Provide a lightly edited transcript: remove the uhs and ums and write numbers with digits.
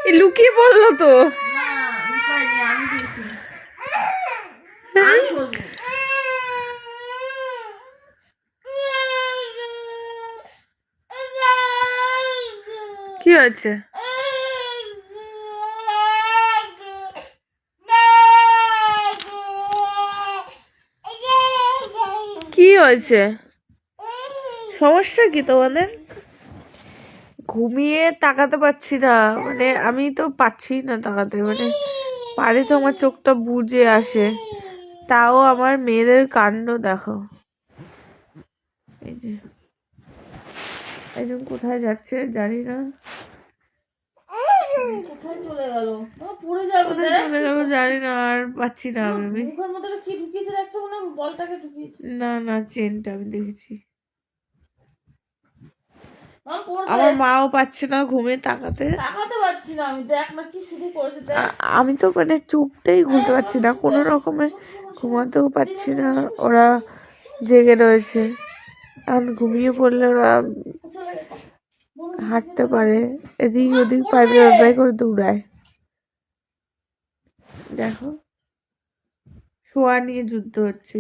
এ লুকিয়ে পড়লো তো। কি হয়েছে? কি হয়েছে? সমস্যা কি তোমাদের? ঘুমিয়ে তাকাতে পারছি না, মানে আমি তো পাচ্ছি না তাকাতে, মানে পারে তো আমার চোখটা বুজে আসে, তাও আমার মেয়েদের কাণ্ড দেখো। এই যে একজন কোথায় যাচ্ছে জানি না, কোথায় চলে গেল? পড়ে যাবে, কোথায় চলে গেল জানি না, আর পাচ্ছি না আমি। মুখের মধ্যে কি ঢুকিয়েছে দেখতে, মনে হয় বলটাকে ঢুকিয়েছে। না না, চেনটা আমি দেখেছি। পড়বে। আমার মাও পাচ্ছে না ঘুমে তাকাতে। তাকাতে পারছি না আমি, দেখ না কি শুরু করেছে দেখ। আমি তো মানে চোখটাই খুলতে পারছি না কোনো রকমে, ঘুমাতেও পারছি না। ওরা জেগে রয়েছে, এখন ঘুমিয়ে পড়লে ওরা হাঁটতে পারে, এদিক ওদিক পাইবে করে দৌড়ায়। দেখো, শোয়া নিয়ে যুদ্ধ হচ্ছে।